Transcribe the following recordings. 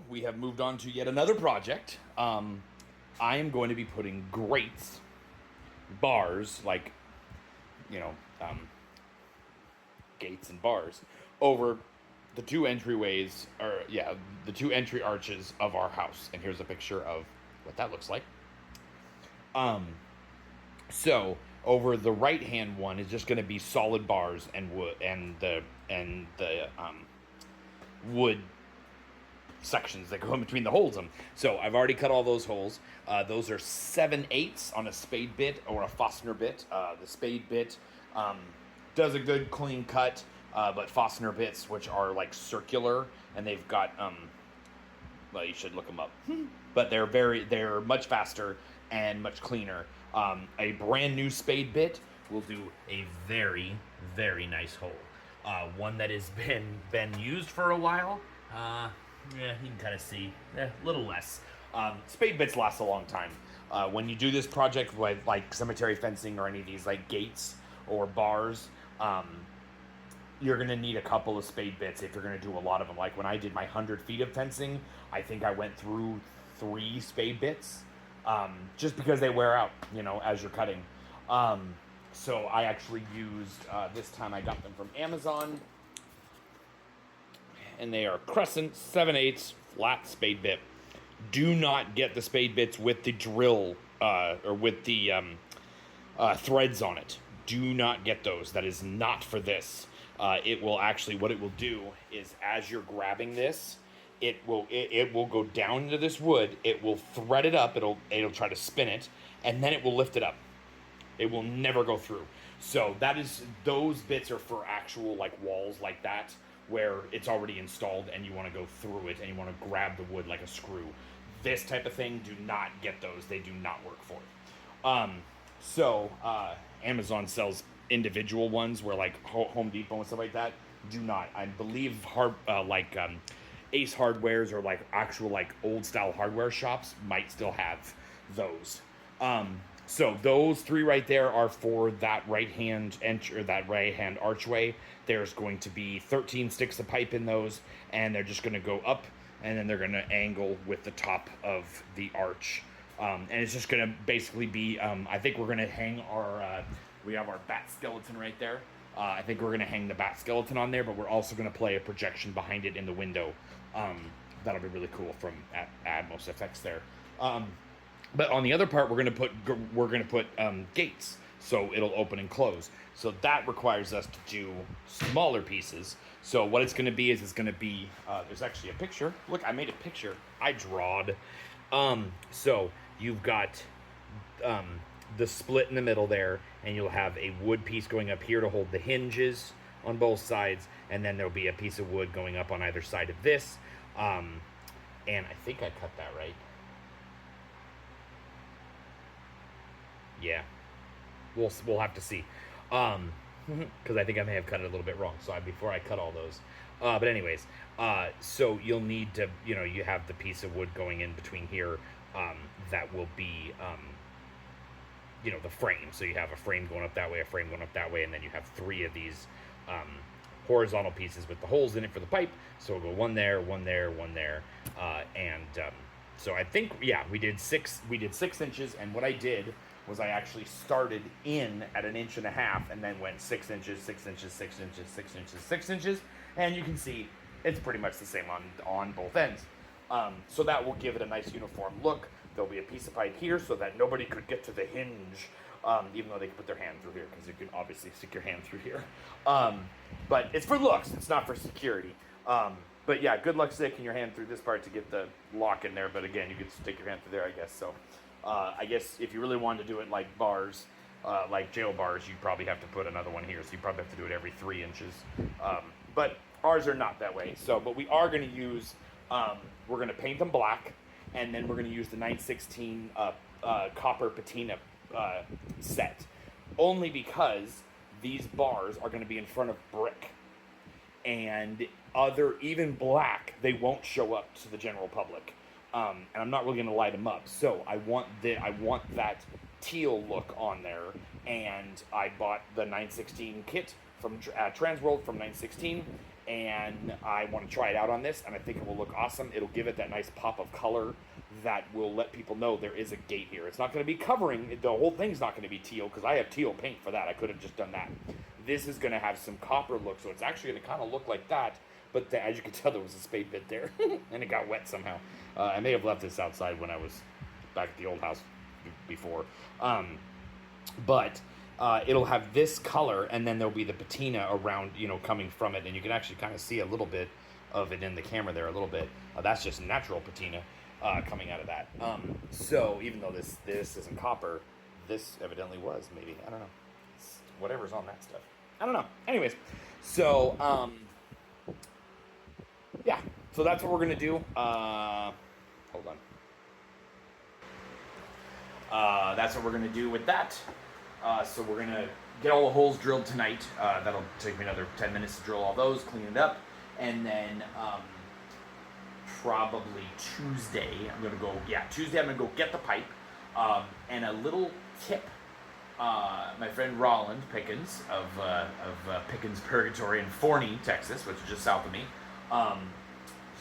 we have moved on to yet another project. I am going to be putting grates, bars, like, you know, gates and bars, over the two entryways, the two entry arches of our house. And here's a picture of what that looks like. So over the right hand one is just going to be solid bars and wood and the wood sections that go in between the holes in them. So I've already cut all those holes. Those are 7/8 on a spade bit or a Fastener bit. The spade bit does a good clean cut, but Fastener bits, which are like circular, and they've got well, you should look them up, but they're much faster and much cleaner. A brand new spade bit will do a very, very nice hole. One that has been used for a while. Yeah, you can kind of see a little less. Spade bits last a long time. When you do this project with like cemetery fencing or any of these like gates or bars, you're going to need a couple of spade bits if you're going to do a lot of them. Like when I did my 100 feet of fencing, I think I went through 3 spade bits, just because they wear out, as you're cutting. So I actually used, this time I got them from Amazon, and they are Crescent 7/8 flat spade bit. Do not get the spade bits with the drill, or with the threads on it. Do not get those. That is not for this. It will actually, what it will do is, as you're grabbing this, it will go down into this wood. It will thread it up. It'll try to spin it, and then it will lift it up. It will never go through. So those bits are for actual like walls like that, where it's already installed and you want to go through it and you want to grab the wood like a screw. This type of thing, do not get those. They do not work for it. So Amazon sells individual ones where like Home Depot and stuff like that. Do not. I believe Ace Hardwares or like actual like old style hardware shops might still have those. So those 3 right there are for that right hand archway. There's going to be 13 sticks of pipe in those, and they're just going to go up, and then they're going to angle with the top of the arch. And it's just going to basically be, I think we're going to hang we have our bat skeleton right there. I think we're going to hang the bat skeleton on there, but we're also going to play a projection behind it in the window. That'll be really cool from Atmos Effects there. But on the other part, we're going to put gates, so it'll open and close. So that requires us to do smaller pieces. So what it's going to be is there's actually a picture. Look, I made a picture. I drawed. So you've got the split in the middle there, and you'll have a wood piece going up here to hold the hinges on both sides, and then there'll be a piece of wood going up on either side of this. And I think I cut that right. Yeah, we'll have to see, because I think I may have cut it a little bit wrong. So before I cut all those, but anyways, so you'll need to, you have the piece of wood going in between here, that will be, the frame. So you have a frame going up that way, a frame going up that way, and then you have 3 of these horizontal pieces with the holes in it for the pipe. So we'll go one there, one there, one there, so I think we did 6 inches, and what I did was I actually started in at 1.5 inches and then went 6 inches, 6 inches, 6 inches, 6 inches, 6 inches, and you can see it's pretty much the same on both ends. So that will give it a nice uniform look. There'll be a piece of pipe here so that nobody could get to the hinge, even though they could put their hand through here, because you can obviously stick your hand through here. But it's for looks, it's not for security. But yeah, good luck sticking your hand through this part to get the lock in there, but again, you could stick your hand through there, I guess. So I guess if you really wanted to do it like bars, like jail bars, you'd probably have to put another one here, so you probably have to do it every 3 inches. But ours are not that way. So, but we are going to use, we're going to paint them black, and then we're going to use the 916 copper patina set, only because these bars are going to be in front of brick, and even black, they won't show up to the general public. And I'm not really going to light them up. So I want that teal look on there, and I bought the 916 kit from Transworld from 916, and I want to try it out on this, and I think it will look awesome. It'll give it that nice pop of color that will let people know there is a gate here. It's not going to be covering, the whole thing's not going to be teal, because I have teal paint for that. I could have just done that. This is going to have some copper look, so it's actually going to kind of look like that, but as you can tell, there was a spade bit there, and it got wet somehow. I may have left this outside when I was back at the old house before. But it'll have this color, and then there'll be the patina around, coming from it, and you can actually kind of see a little bit of it in the camera there, a little bit. That's just natural patina coming out of that. So even though this isn't copper, this evidently was, maybe. I don't know. It's whatever's on that stuff. I don't know. Anyways, so, yeah. So that's what we're going to do. Hold on. That's what we're going to do with that. So we're going to get all the holes drilled tonight. That'll take me another 10 minutes to drill all those, clean it up. And then probably Tuesday, I'm going to go get the pipe. And a little tip. My friend Roland Pickens of Pickens Purgatory in Forney, Texas, which is just south of me,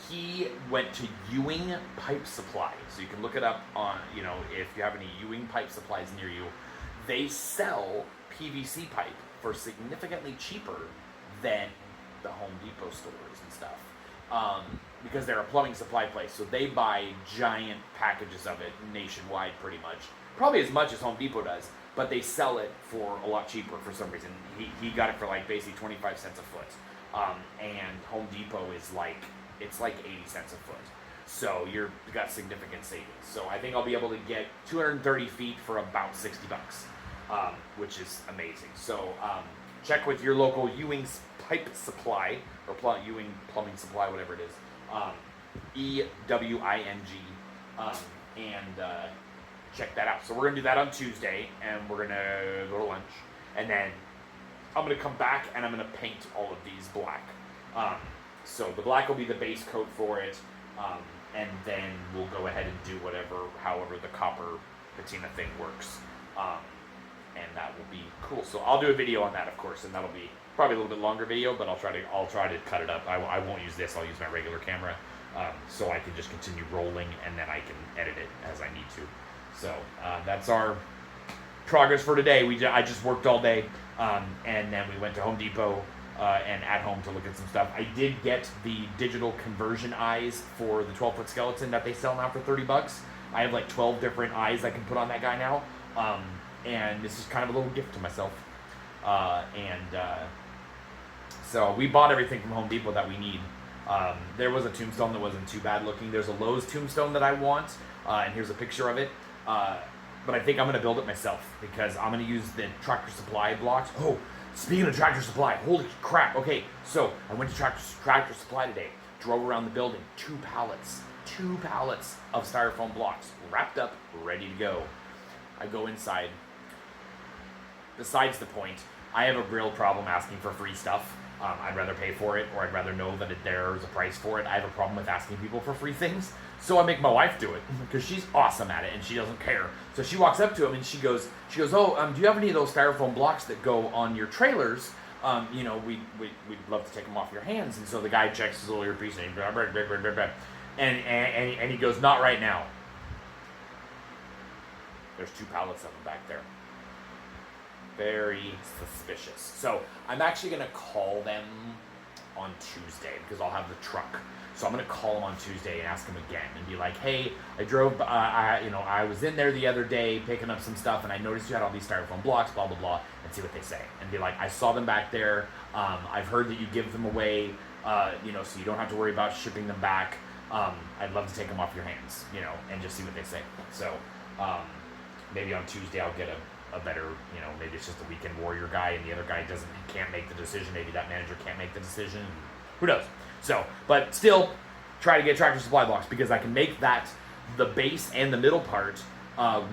he went to Ewing Pipe Supply. So you can look it up on, if you have any Ewing Pipe Supplies near you. They sell PVC pipe for significantly cheaper than the Home Depot stores and stuff, because they're a plumbing supply place. So they buy giant packages of it nationwide, pretty much, probably as much as Home Depot does. But they sell it for a lot cheaper for some reason. He got it for like basically 25 cents a foot, and Home Depot is it's like 80 cents a foot. So you got significant savings. So I think I'll be able to get 230 feet for about $60, which is amazing. So check with your local Ewing's Pipe Supply, or Ewing Plumbing Supply, whatever it is, EWING, and check that out. So we're gonna do that on Tuesday, and we're gonna go to lunch, and then I'm gonna come back and I'm gonna paint all of these black. So the black will be the base coat for it. And then we'll go ahead and do however the copper patina thing works. And that will be cool. So I'll do a video on that, of course, and that'll be probably a little bit longer video, but I'll try to cut it up. I won't use this, I'll use my regular camera, so I can just continue rolling, and then I can edit it as I need to. So that's our progress for today. I just worked all day, and then we went to Home Depot, and at home to look at some stuff. I did get the digital conversion eyes for the 12-foot skeleton that they sell now for $30. I have like 12 different eyes I can put on that guy now, and this is kind of a little gift to myself. So we bought everything from Home Depot that we need. There was a tombstone that wasn't too bad looking. There's a Lowe's tombstone that I want, and here's a picture of it. But I think I'm going to build it myself, because I'm going to use the Tractor Supply blocks. Oh, speaking of Tractor Supply, holy crap. Okay, so I went to Tractor Supply today, drove around the building, two pallets of styrofoam blocks, wrapped up, ready to go. I go inside. Besides the point, I have a real problem asking for free stuff. I'd rather pay for it, or I'd rather know that there's a price for it. I have a problem with asking people for free things, so I make my wife do it, because she's awesome at it, and she doesn't care. So she walks up to him, and she goes, oh, do you have any of those styrofoam blocks that go on your trailers? We'd love to take them off your hands. And so the guy checks his little earpiece, and he goes, not right now. There's two pallets of them back there. Very suspicious. So I'm actually going to call them on Tuesday, because I'll have the truck. So I'm going to call them on Tuesday and ask them again and be like, hey, I drove, I was in there the other day picking up some stuff, and I noticed you had all these styrofoam blocks, blah, blah, blah, and see what they say. And be like, I saw them back there. I've heard that you give them away, so you don't have to worry about shipping them back. I'd love to take them off your hands, and just see what they say. So maybe on Tuesday I'll get a better, maybe it's just a weekend warrior guy, and the other guy can't make the decision. Maybe that manager can't make the decision. Who knows? So, but still, try to get Tractor Supply blocks, because I can make that the base and the middle part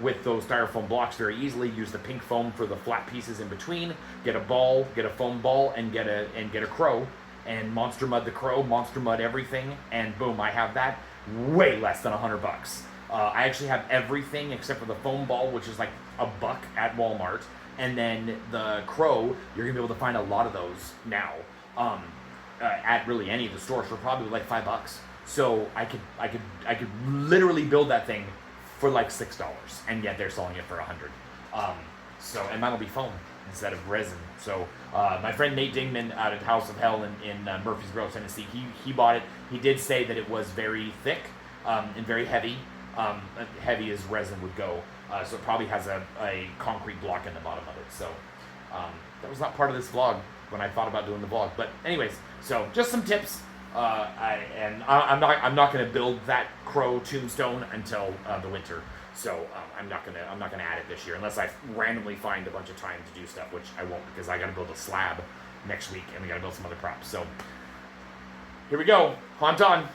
with those styrofoam blocks very easily. Use the pink foam for the flat pieces in between. Get a ball, get a foam ball, and get a crow, and monster mud the crow, monster mud everything, and boom, I have that. Way less than $100. I actually have everything except for the foam ball, which is like $1 at Walmart, and then the crow, you're gonna be able to find a lot of those now. at really any of the stores for probably like $5. So I could literally build that thing for like $6, and yet they're selling it for $100. And that'll be foam instead of resin. So my friend Nate Dingman out at House of Hell in Murfreesboro, Tennessee, he bought it. He did say that it was very thick and very heavy, heavy as resin would go. So it probably has a concrete block in the bottom of it. So that was not part of this vlog when I thought about doing the vlog. But anyways, so just some tips. I'm not going to build that crow tombstone until the winter. So I'm not gonna add it this year unless I randomly find a bunch of time to do stuff, which I won't, because I got to build a slab next week and we got to build some other props. So here we go. Haunt on.